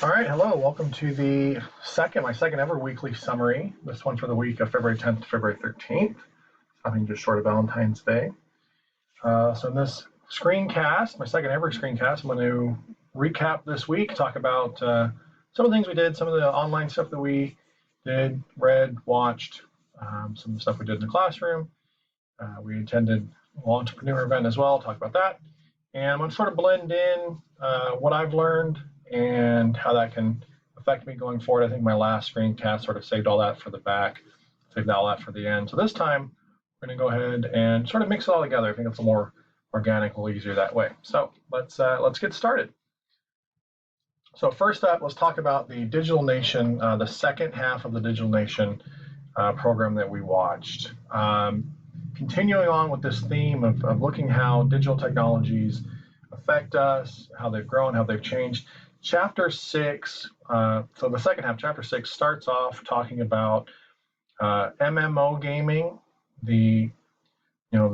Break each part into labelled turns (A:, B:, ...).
A: All right, hello. Welcome to my second ever weekly summary. This one for the week of February 10th to February 13th, something just short of Valentine's Day. So in this screencast, my second ever screencast, I'm going to recap this week, talk about some of the things we did, some of the online stuff that we did, read, watched, some of the stuff we did in the classroom. We attended an entrepreneur event as well, talk about that. And I'm going to sort of blend in what I've learned and how that can affect me going forward. I think my last screencast sort of saved all that for the back, saved all that for the end. So this time, we're going to go ahead and sort of mix it all together. I think it's a more organic, a little easier that way. So let's get started. So first up, let's talk about the Digital Nation, the second half of the Digital Nation program that we watched. Continuing on with this theme of looking how digital technologies affect us, how they've grown, how they've changed. Chapter 6, so the second half, Chapter 6, starts off talking about MMO gaming, the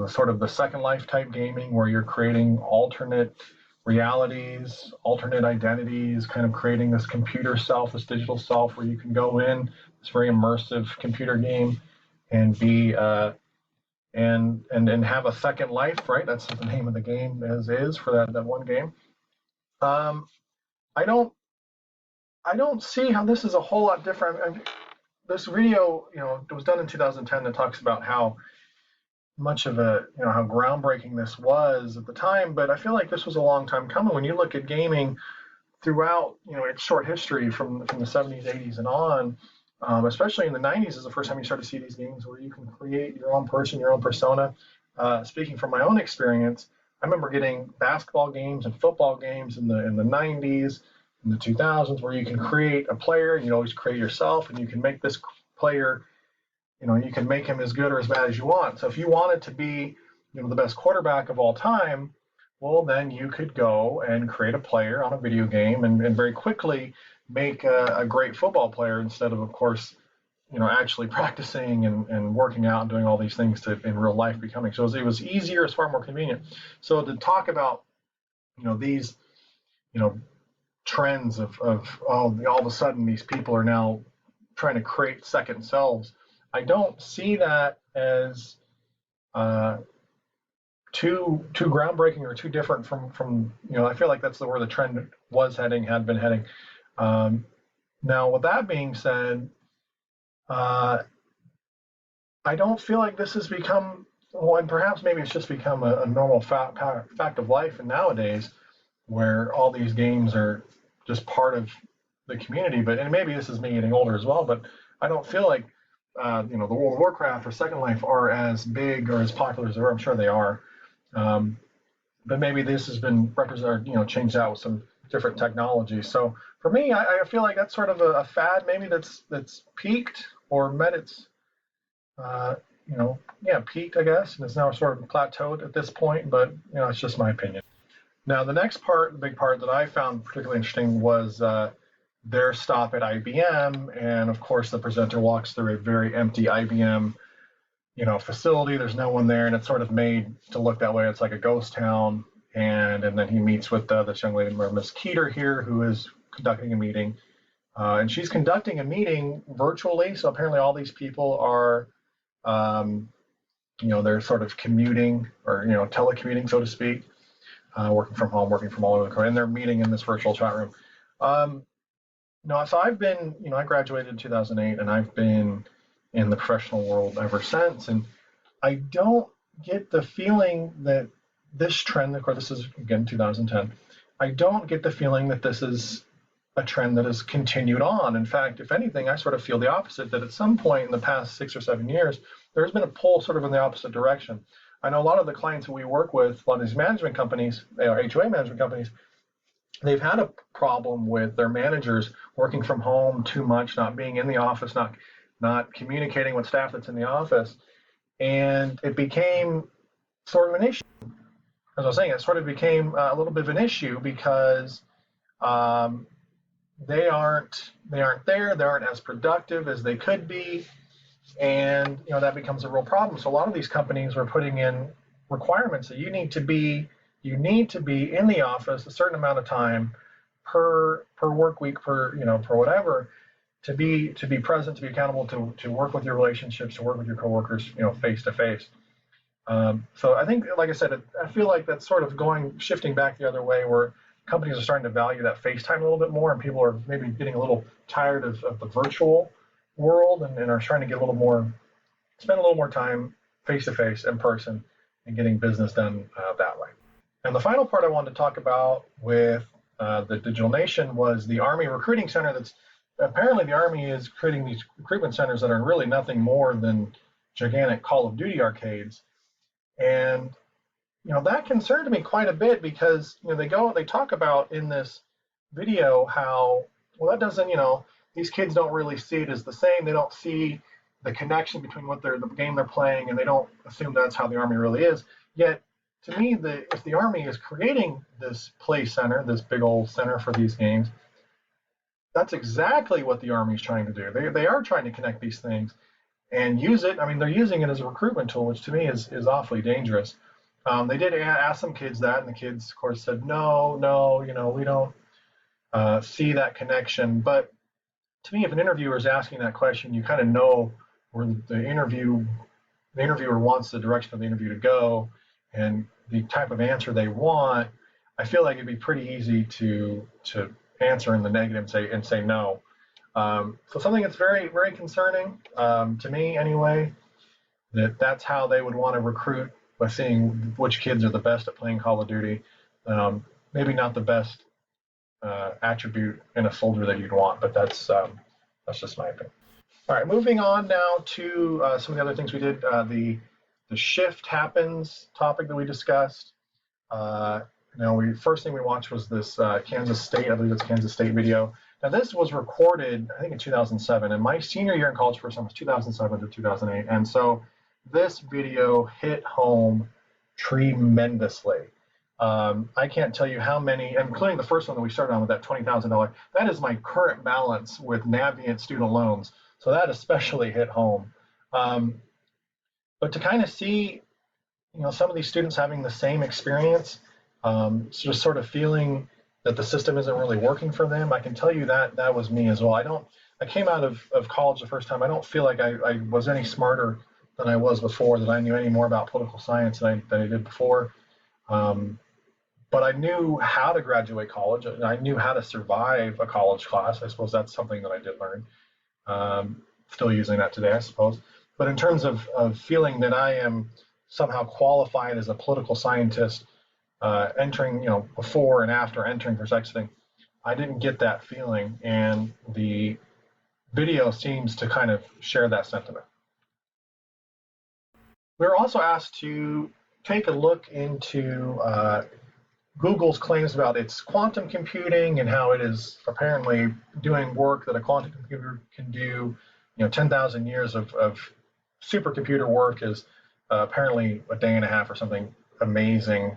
A: sort of the Second Life type gaming where you're creating alternate realities, alternate identities, kind of creating this computer self, this digital self where you can go in, this very immersive computer game and be and have a second life, right? That's what the name of the game is for that one game. I don't see how this is a whole lot different. This video, it was done in 2010 that talks about how much of how groundbreaking this was at the time, but I feel like this was a long time coming. When you look at gaming throughout, its short history from the 70s, 80s, and on, especially in the 90s is the first time you start to see these games where you can create your own person, your own persona. Speaking from my own experience, I remember getting basketball games and football games in the 90s, in the 2000s, where you can create a player and you always create yourself and you can make this player, you can make him as good or as bad as you want. So if you wanted to be, the best quarterback of all time, well, then you could go and create a player on a video game and very quickly make a great football player instead of course, actually practicing and working out and doing all these things to in real life becoming. So it was easier, it's far more convenient. So to talk about, these, trends of all of a sudden these people are now trying to create second selves, I don't see that as too groundbreaking or too different from I feel like that's where the trend had been heading. Now, with that being said, I don't feel like this has become, well, and perhaps maybe it's just become a normal fact of life and nowadays, where all these games are just part of the community. And maybe this is me getting older as well, but I don't feel like the World of Warcraft or Second Life are as big or as popular as they were. I'm sure they are, but maybe this has been changed out with some different technology. So for me, I feel like that's sort of a fad, maybe that's peaked or met its, peaked, I guess, and it's now sort of plateaued at this point. But it's just my opinion. Now, the next part, the big part that I found particularly interesting was their stop at IBM, and of course, the presenter walks through a very empty IBM, facility. There's no one there, and it's sort of made to look that way. It's like a ghost town. And then he meets with this young lady, Miss Keeter here, who is conducting a meeting. And she's conducting a meeting virtually. So apparently all these people are, they're sort of commuting or, telecommuting, so to speak, working from home, working from all over the country. And they're meeting in this virtual chat room. So I've been, I graduated in 2008 and I've been in the professional world ever since. And I don't get the feeling that this trend, of course, this is, again, 2010, I don't get the feeling that this is a trend that has continued on. In fact, if anything, I sort of feel the opposite, that at some point in the past 6 or 7 years, there's been a pull sort of in the opposite direction. I know a lot of the clients that we work with, a lot of these management companies, or HOA management companies, they've had a problem with their managers working from home too much, not being in the office, not communicating with staff that's in the office. And it became sort of an issue. As I was saying, it sort of became a little bit of an issue because they aren't there, they aren't as productive as they could be, and that becomes a real problem. So a lot of these companies were putting in requirements that you need to be in the office a certain amount of time per work week, per whatever, to be present, to be accountable, to work with your relationships, to work with your coworkers, face to face. So I think, like I said, I feel like that's sort of shifting back the other way, where companies are starting to value that face time a little bit more, and people are maybe getting a little tired of the virtual world, and are trying to spend a little more time face to face, in person, and getting business done that way. And the final part I wanted to talk about with the Digital Nation was the Army Recruiting Center. That's apparently the Army is creating these recruitment centers that are really nothing more than gigantic Call of Duty arcades. And that concerned me quite a bit, because they talk about in this video how, well, that doesn't, these kids don't really see it as the same. They don't see the connection between the game they're playing, and they don't assume that's how the Army really is. Yet, to me, if the Army is creating this play center, this big old center for these games, that's exactly what the Army is trying to do. They are trying to connect these things and use it. I mean, they're using it as a recruitment tool, which to me is awfully dangerous. They did ask some kids that, and the kids, of course, said, no, we don't see that connection. But to me, if an interviewer is asking that question, you kind of know where the interviewer wants the direction of the interview to go, and the type of answer they want. I feel like it'd be pretty easy to answer in the negative and say no. So something that's very, very concerning to me anyway, that's how they would want to recruit, by seeing which kids are the best at playing Call of Duty. Maybe not the best attribute in a soldier that you'd want, but that's just my opinion. All right, moving on now to some of the other things we did. The shift happens topic that we discussed. First thing we watched was this Kansas State, I believe it's Kansas State video. Now this was recorded, I think, in 2007, and my senior year in college first time was 2007 to 2008, and so this video hit home tremendously. I can't tell you how many, including the first one that we started on with that $20,000. That is my current balance with Navient student loans, so that especially hit home. But to kind of see, some of these students having the same experience, just sort of feeling that the system isn't really working for them. I can tell you that was me as well. I came out of college the first time. I don't feel like I was any smarter than I was before, that I knew any more about political science than I did before. But I knew how to graduate college, and I knew how to survive a college class. I suppose that's something that I did learn. Still using that today, I suppose. But in terms of feeling that I am somehow qualified as a political scientist, entering, before and after entering for such thing, I didn't get that feeling, and the video seems to kind of share that sentiment. We were also asked to take a look into Google's claims about its quantum computing, and how it is apparently doing work that a quantum computer can do. 10,000 years of supercomputer work is apparently a day and a half or something amazing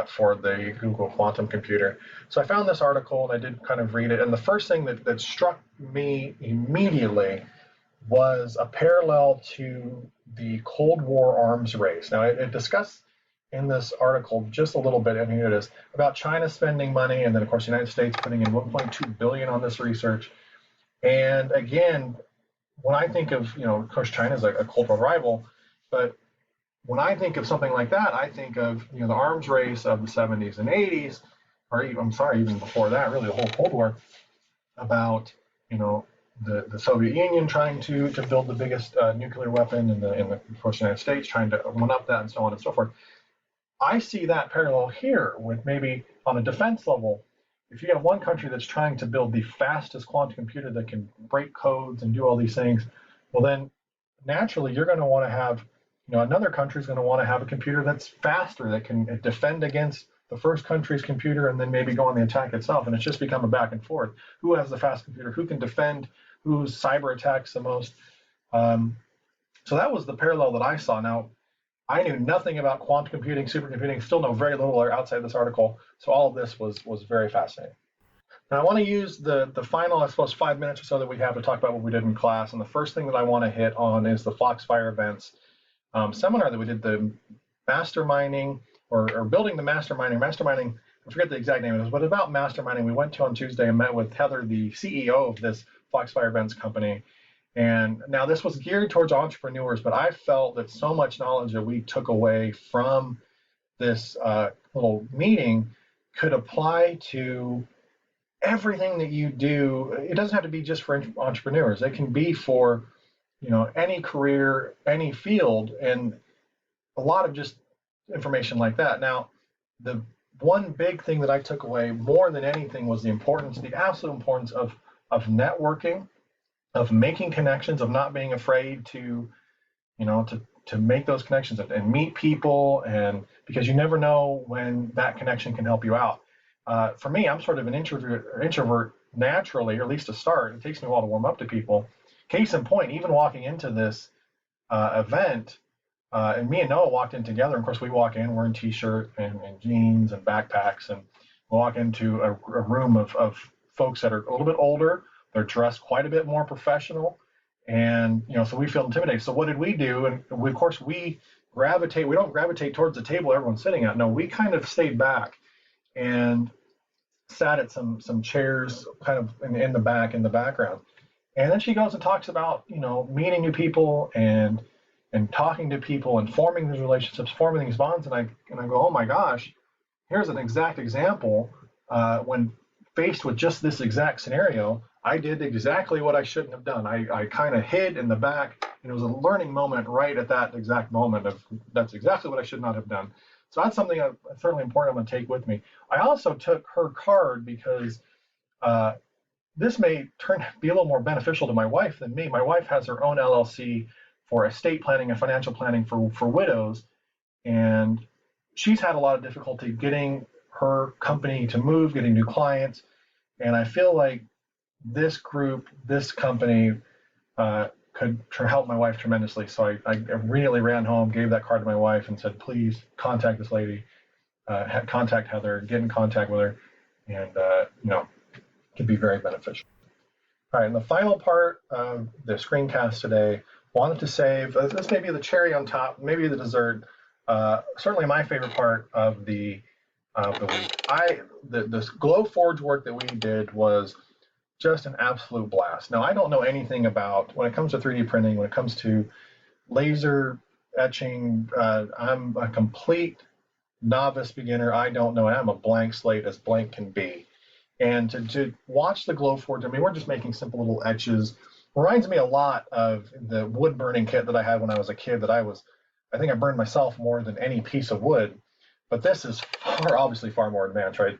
A: for the Google quantum computer. So I found this article and I did kind of read it. And the first thing that struck me immediately was a parallel to the Cold War arms race. Now, it discussed in this article just a little bit, and here it is, about China spending money, and then, of course, the United States putting in $1.2 billion on this research. And again, when I think of, of course, China is a Cold War rival, but when I think of something like that, I think of, the arms race of the 70s and 80s, or even before that, really the whole Cold War, about, the Soviet Union trying to build the biggest nuclear weapon, and of course, the United States trying to one up that, and so on and so forth. I see that parallel here with, maybe on a defense level. If you have one country that's trying to build the fastest quantum computer that can break codes and do all these things, well, then naturally you're going to want to have, another country is going to want to have a computer that's faster, that can defend against the first country's computer, and then maybe go on the attack itself. And it's just become a back and forth. Who has the fast computer? Who can defend? Whose cyber attacks the most? So that was the parallel that I saw. Now, I knew nothing about quantum computing, supercomputing, still know very little outside this article. So all of this was very fascinating. Now I want to use the final, I suppose, 5 minutes or so that we have to talk about what we did in class. And the first thing that I want to hit on is the Foxfire Events seminar that we did, the masterminding or building the masterminding I forget the exact name of this, but about masterminding. We went to on Tuesday and met with Heather, the CEO of this Foxfire Events company. And now this was geared towards entrepreneurs, but I felt that so much knowledge that we took away from this little meeting could apply to everything that you do. It doesn't have to be just for entrepreneurs. It can be for, any career, any field, and a lot of just information like that. Now, the one big thing that I took away more than anything was the absolute importance of networking, of making connections, of not being afraid to, to make those connections and meet people, and because you never know when that connection can help you out. For me, I'm sort of an introvert naturally, or at least to start. It takes me a while to warm up to people. Case in point, even walking into this event, and me and Noah walked in together. Of course, we walk in, we're in t-shirt and jeans and backpacks, and we walk into a room of folks that are a little bit older. They're dressed quite a bit more professional, and so we feel intimidated. So what did we do? And of course, we gravitate. We don't gravitate towards the table everyone's sitting at. No, we kind of stayed back and sat at some chairs kind of in the back, in the background. And then she goes and talks about, meeting new people and talking to people and forming these relationships, forming these bonds. And I go, oh my gosh, here's an exact example. When faced with just this exact scenario, I did exactly what I shouldn't have done. I kind of hid in the back, and it was a learning moment right at that exact moment of that's exactly what I should not have done. So that's something that's certainly important I'm going to take with me. I also took her card because this may be a little more beneficial to my wife than me. My wife has her own LLC for estate planning and financial planning for widows, and she's had a lot of difficulty getting her company to move, getting new clients, and I feel like this group, this company could help my wife tremendously. So I immediately ran home, gave that card to my wife, and said, please contact this lady, contact Heather, get in contact with her, and it can be very beneficial. All right, and the final part of the screencast today, wanted to save, this may be the cherry on top, maybe the dessert, certainly my favorite part of the week. This Glowforge work that we did was just an absolute blast. Now, I don't know anything about, when it comes to 3D printing, when it comes to laser etching, I'm a complete novice beginner. I don't know. I'm a blank slate, as blank can be. And to watch the Glowforge, we're just making simple little etches. Reminds me a lot of the wood burning kit that I had when I was a kid I think I burned myself more than any piece of wood. But this is obviously far more advanced, right?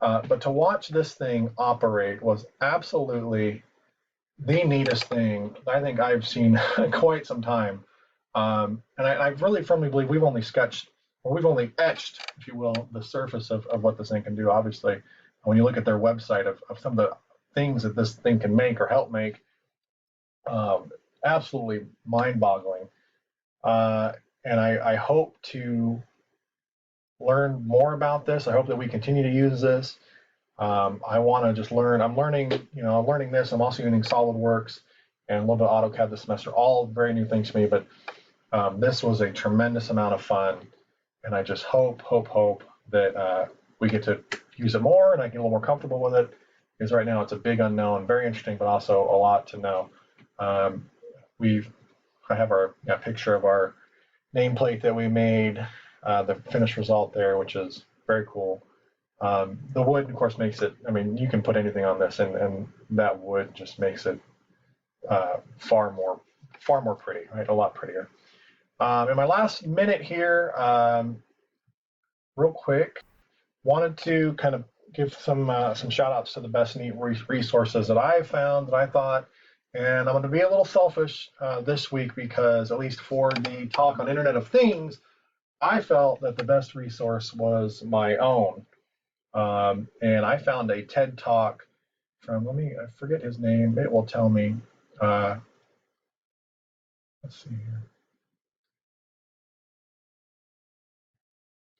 A: But to watch this thing operate was absolutely the neatest thing I think I've seen in quite some time. And I really firmly believe we've only etched, if you will, the surface of what this thing can do. Obviously, when you look at their website of some of the things that this thing can make or help make, absolutely mind-boggling. And I hope to learn more about this. I hope that we continue to use this. I want to just learn. I'm learning this. I'm also using SolidWorks and a little bit of AutoCAD this semester. All very new things to me, but this was a tremendous amount of fun. And I just hope that we get to use it more and I get a little more comfortable with it. Because right now it's a big unknown, very interesting, but also a lot to know. I have our picture of our nameplate that we made, the finished result there, which is very cool. The wood, of course, makes it, you can put anything on this, and that wood just makes it far more pretty, right? A lot prettier. In my last minute here, real quick, wanted to kind of give some shout outs to the best neat resources that I found, that I thought, and I'm going to be a little selfish this week because, at least for the talk on Internet of Things, I felt that the best resource was my own. And I found a TED Talk from, I forget his name, it will tell me. Let's see here.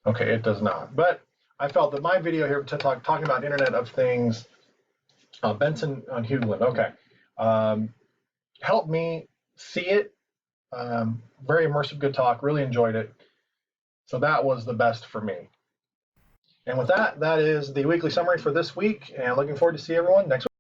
A: Okay, it does not. But I felt that my video here, TED Talk, talking about Internet of Things, Benson on Hugelin, okay, helped me see it. Very immersive, good talk, really enjoyed it. So that was the best for me. And with that, that is the weekly summary for this week, and looking forward to see everyone next week.